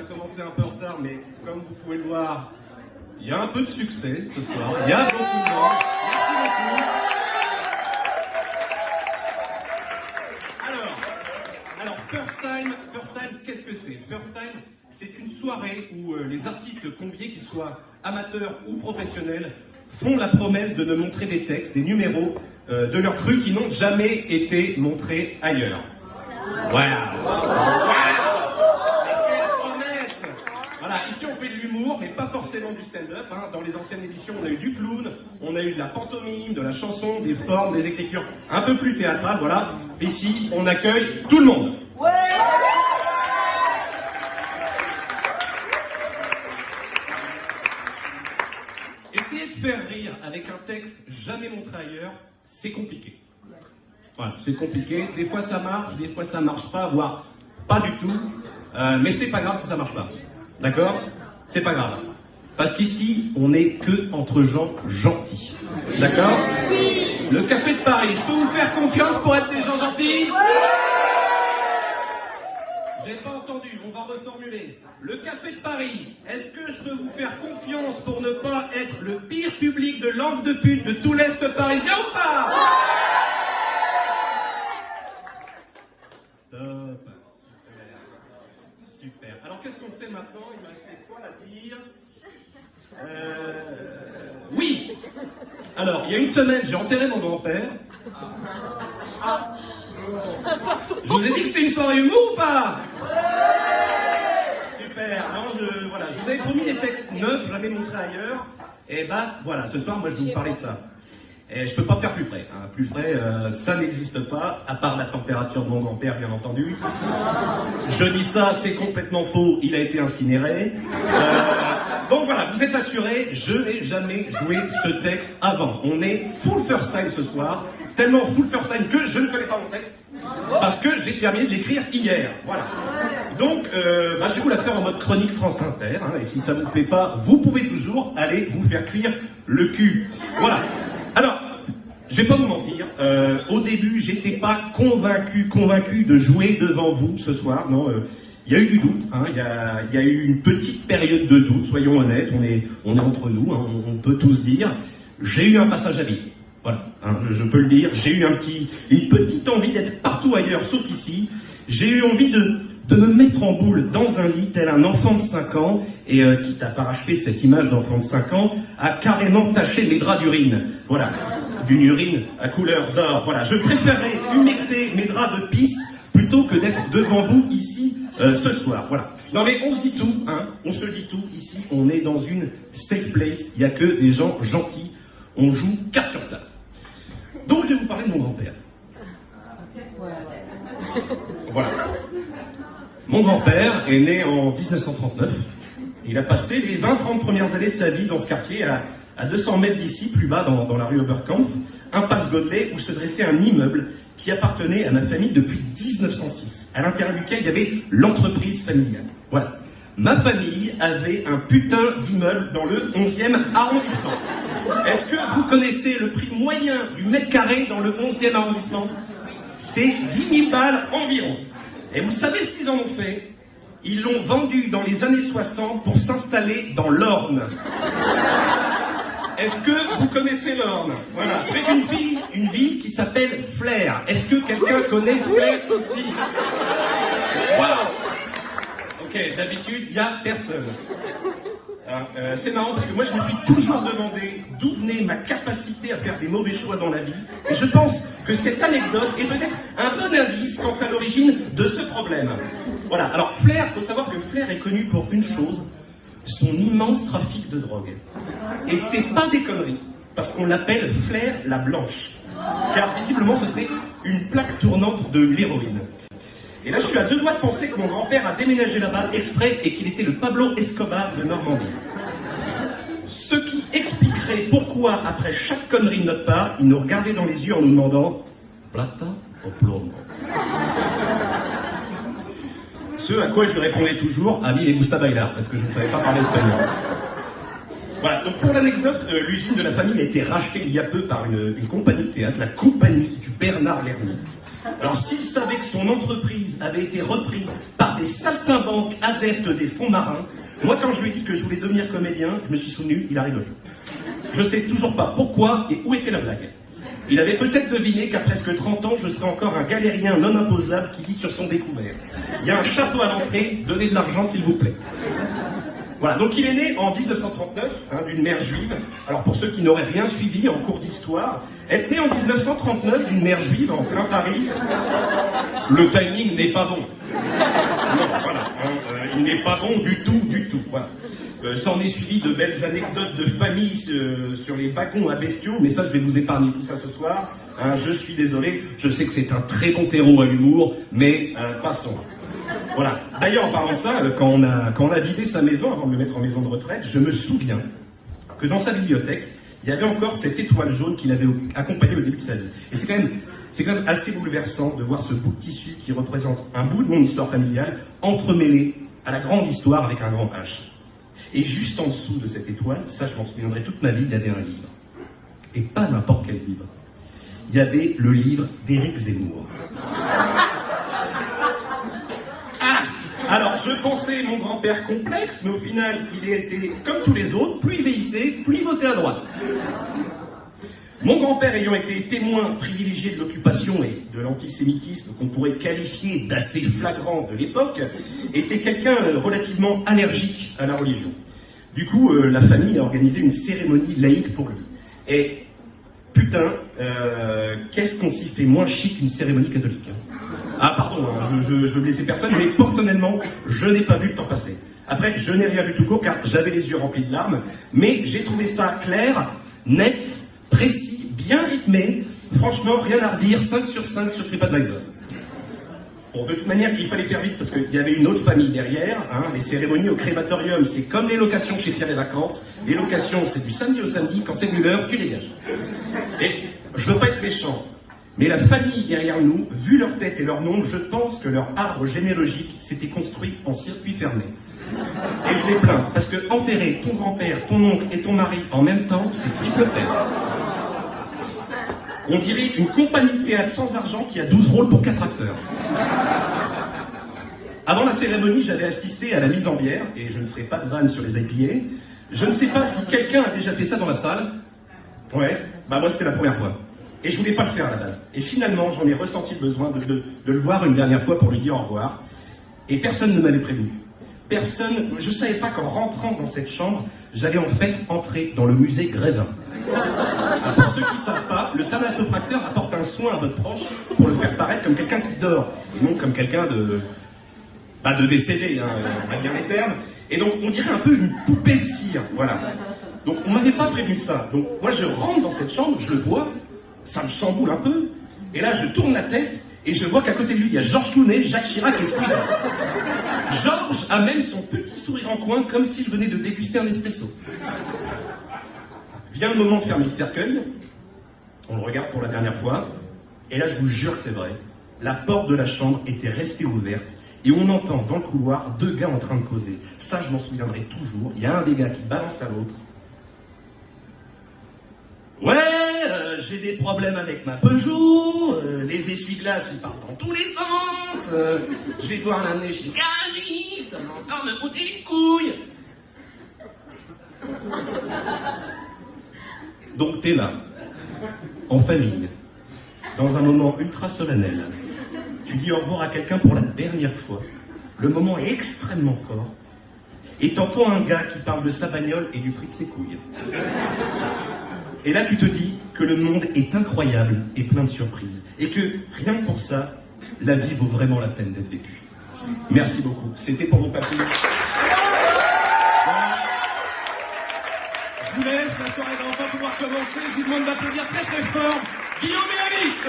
a commencé un peu en retard, mais comme vous pouvez le voir, il y a un peu de succès ce soir. Il y a beaucoup de monde. Merci beaucoup. Alors, First Time, qu'est-ce que c'est? First Time, c'est une soirée où les artistes conviés, qu'ils soient amateurs ou professionnels, font la promesse de ne montrer des textes, des numéros de leur cru qui n'ont jamais été montrés ailleurs. Voilà. Voilà, ici on fait de l'humour, mais pas forcément du stand-up. Hein. Dans les anciennes éditions, on a eu du clown, on a eu de la pantomime, de la chanson, des formes, des écritures un peu plus théâtrales. Voilà, ici on accueille tout le monde. Ouais. Essayer de faire rire avec un texte jamais montré ailleurs, c'est compliqué. Voilà, c'est compliqué. Des fois ça marche, des fois ça marche pas, voire pas du tout. Mais c'est pas grave si ça marche pas. D'accord? C'est pas grave. Parce qu'ici, on n'est que entre gens gentils. D'accord? Oui. Le Café de Paris, je peux vous faire confiance pour être des gens gentils? J'ai pas entendu, on va reformuler. Le Café de Paris, est-ce que je peux vous faire confiance pour ne pas être le pire public de langue de pute de tout l'Est parisien ou pas? Top. Super. Alors qu'est-ce qu'on fait maintenant? Il me restait quoi à dire? Oui. Alors, il y a une semaine, j'ai enterré mon grand-père. Je vous ai dit que c'était une soirée humour ou pas? Super. Alors, voilà, je vous avais promis des textes neufs, jamais montrés ailleurs. Et bah, voilà, ce soir, moi, je vais vous parler de ça. Et je peux pas faire plus frais. Hein. Plus frais, ça n'existe pas, à part la température de mon grand-père, bien entendu. Je dis ça, c'est complètement faux, il a été incinéré. Donc voilà, vous êtes assurés, je n'ai jamais joué ce texte avant. On est full first time ce soir, tellement full first time que je ne connais pas mon texte, parce que j'ai terminé de l'écrire hier. Voilà. Donc, je vais vous la faire en mode chronique France Inter, hein, et si ça vous plaît pas, vous pouvez toujours aller vous faire cuire le cul. Voilà. Alors, je vais pas vous mentir, au début, j'étais pas convaincu de jouer devant vous ce soir. Non, il y a eu du doute, hein, il y a eu une petite période de doute, soyons honnêtes, on est entre nous, hein, on peut tous dire. J'ai eu un passage à vide, voilà, hein, je peux le dire. J'ai eu une petite envie d'être partout ailleurs, sauf ici. J'ai eu envie de me mettre en boule dans un lit, tel un enfant de 5 ans, et quitte à parachever cette image d'enfant de 5 ans, a carrément taché mes draps d'urine. Voilà, d'une urine à couleur d'or. Voilà, je préférerais humecter mes draps de pisse plutôt que d'être devant vous ici ce soir. Voilà. Non mais on se dit tout, hein, on se dit tout. Ici, on est dans une safe place, il n'y a que des gens gentils. On joue carte sur table. Donc je vais vous parler de mon grand-père. Voilà. Mon grand-père est né en 1939. Il a passé les 20-30 premières années de sa vie dans ce quartier, à 200 mètres d'ici, plus bas, dans la rue Oberkampf, impasse Godley, où se dressait un immeuble qui appartenait à ma famille depuis 1906, à l'intérieur duquel il y avait l'entreprise familiale. Voilà. Ma famille avait un putain d'immeuble dans le 11e arrondissement. Est-ce que vous connaissez le prix moyen du mètre carré dans le 11e arrondissement? C'est 10 000 balles environ. Et vous savez ce qu'ils en ont fait? Ils l'ont vendu dans les années 60 pour s'installer dans l'Orne. Est-ce que vous connaissez l'Orne? Voilà, près une ville qui s'appelle Flers. Est-ce que quelqu'un connaît Flers ici? Waouh! Ok, d'habitude, il n'y a personne. C'est marrant parce que moi je me suis toujours demandé d'où venait ma capacité à faire des mauvais choix dans la vie, et je pense que cette anecdote est peut-être un bon indice quant à l'origine de ce problème. Voilà, alors Flers, il faut savoir que Flers est connu pour une chose, son immense trafic de drogue. Et c'est pas des conneries, parce qu'on l'appelle Flers la Blanche, car visiblement ce serait une plaque tournante de l'héroïne. Et là, je suis à deux doigts de penser que mon grand-père a déménagé là-bas exprès et qu'il était le Pablo Escobar de Normandie. Ce qui expliquerait pourquoi, après chaque connerie de notre part, il nous regardait dans les yeux en nous demandant « Plata o plomo ?» Ce à quoi je lui répondais toujours « A mí me gusta bailar » parce que je ne savais pas parler espagnol. Voilà, donc pour l'anecdote, l'usine de la famille a été rachetée il y a peu par une compagnie de théâtre, la compagnie du Bernard Lermite. Alors s'il savait que son entreprise avait été reprise par des saltimbanques adeptes des fonds marins, moi quand je lui ai dit que je voulais devenir comédien, je me suis souvenu, il a rigolé. Je sais toujours pas pourquoi et où était la blague. Il avait peut-être deviné qu'à presque 30 ans, je serais encore un galérien non imposable qui vit sur son découvert. Il y a un chapeau à l'entrée, donnez de l'argent s'il vous plaît. Voilà, donc il est né en 1939, d'une mère juive. Alors pour ceux qui n'auraient rien suivi en cours d'histoire, être né en 1939 d'une mère juive en plein Paris, le timing n'est pas bon. Non, voilà, il n'est pas bon du tout, voilà. S'en est suivi de belles anecdotes de famille sur les wagons à bestiaux, mais ça je vais vous épargner tout ça ce soir. Je suis désolé, je sais que c'est un très bon terreau à l'humour, mais passons. Voilà. D'ailleurs, en parlant de ça, quand on a vidé sa maison avant de le mettre en maison de retraite, je me souviens que dans sa bibliothèque, il y avait encore cette étoile jaune qui l'avait accompagné au début de sa vie. Et c'est quand même assez bouleversant de voir ce bout de tissu qui représente un bout de mon histoire familiale entremêlé à la grande histoire avec un grand H. Et juste en dessous de cette étoile, ça je m'en souviendrai toute ma vie, il y avait un livre. Et pas n'importe quel livre. Il y avait le livre d'Éric Zemmour. Alors, je pensais mon grand-père complexe, mais au final, il a été comme tous les autres, plus il vieillissait, plus il votait à droite. Mon grand-père ayant été témoin privilégié de l'occupation et de l'antisémitisme qu'on pourrait qualifier d'assez flagrant de l'époque, était quelqu'un relativement allergique à la religion. Du coup, la famille a organisé une cérémonie laïque pour lui. Et putain, qu'est-ce qu'on s'y fait moins chic qu'une cérémonie catholique, Ah pardon, je veux blesser personne, mais personnellement, je n'ai pas vu le temps passer. Après, je n'ai rien vu tout court car j'avais les yeux remplis de larmes, mais j'ai trouvé ça clair, net, précis, bien rythmé. Franchement, rien à redire, 5 sur 5 sur TripAdvisor. Bon, de toute manière, il fallait faire vite parce qu'il y avait une autre famille derrière. Les cérémonies au crématorium, c'est comme les locations chez Pierre et Vacances. Les locations, c'est du samedi au samedi. Quand c'est venu l'heure, tu dégages. Et je veux pas être méchant, mais la famille derrière nous, vu leur tête et leur nom, je pense que leur arbre généalogique s'était construit en circuit fermé. Et je les plains, parce que enterrer ton grand-père, ton oncle et ton mari en même temps, c'est triple peine. On dirait une compagnie de théâtre sans argent qui a 12 rôles pour 4 acteurs. Avant la cérémonie, j'avais assisté à la mise en bière, et je ne ferai pas de vanne sur les IPA. Je ne sais pas si quelqu'un a déjà fait ça dans la salle. Ouais, bah moi c'était la première fois. Et je voulais pas le faire à la base. Et finalement, j'en ai ressenti le besoin de le voir une dernière fois pour lui dire au revoir. Et personne ne m'avait prévenu. Personne, je savais pas qu'en rentrant dans cette chambre, j'allais en fait entrer dans le musée Grévin. Alors, pour ceux qui ne savent pas, le thanatopracteur apporte un soin à votre proche pour le faire paraître comme quelqu'un qui dort, et non comme quelqu'un de décédé, on va dire les termes. Et donc, on dirait un peu une poupée de cire, voilà. Donc, on m'avait pas prévenu de ça. Donc, moi, je rentre dans cette chambre, je le vois, ça me chamboule un peu, et là, je tourne la tête, et je vois qu'à côté de lui, il y a Georges Clooney, Jacques Chirac et Squeezie. Georges a même son petit sourire en coin, comme s'il venait de déguster un espresso. Vient le moment de fermer le cercueil, on le regarde pour la dernière fois, et là, je vous jure, c'est vrai, la porte de la chambre était restée ouverte, et on entend dans le couloir 2 gars en train de causer. Ça, je m'en souviendrai toujours. Il y a un des gars qui balance à l'autre. Ouais, j'ai des problèmes avec ma Peugeot, les essuie-glaces ils partent dans tous les sens, je vais devoir l'amener chez le garagiste, ça va encore me coûter une couille. Donc t'es là, en famille, dans un moment ultra solennel. Tu dis au revoir à quelqu'un pour la dernière fois. Le moment est extrêmement fort. Et t'entends un gars qui parle de sa bagnole et du prix de ses couilles. Et là, tu te dis que le monde est incroyable et plein de surprises. Et que, rien que pour ça, la vie vaut vraiment la peine d'être vécue. Merci beaucoup. C'était pour mon papy. Voilà. Je vous laisse, la soirée va enfin pouvoir commencer. Je vous demande d'applaudir très très fort Guillaume et Alice.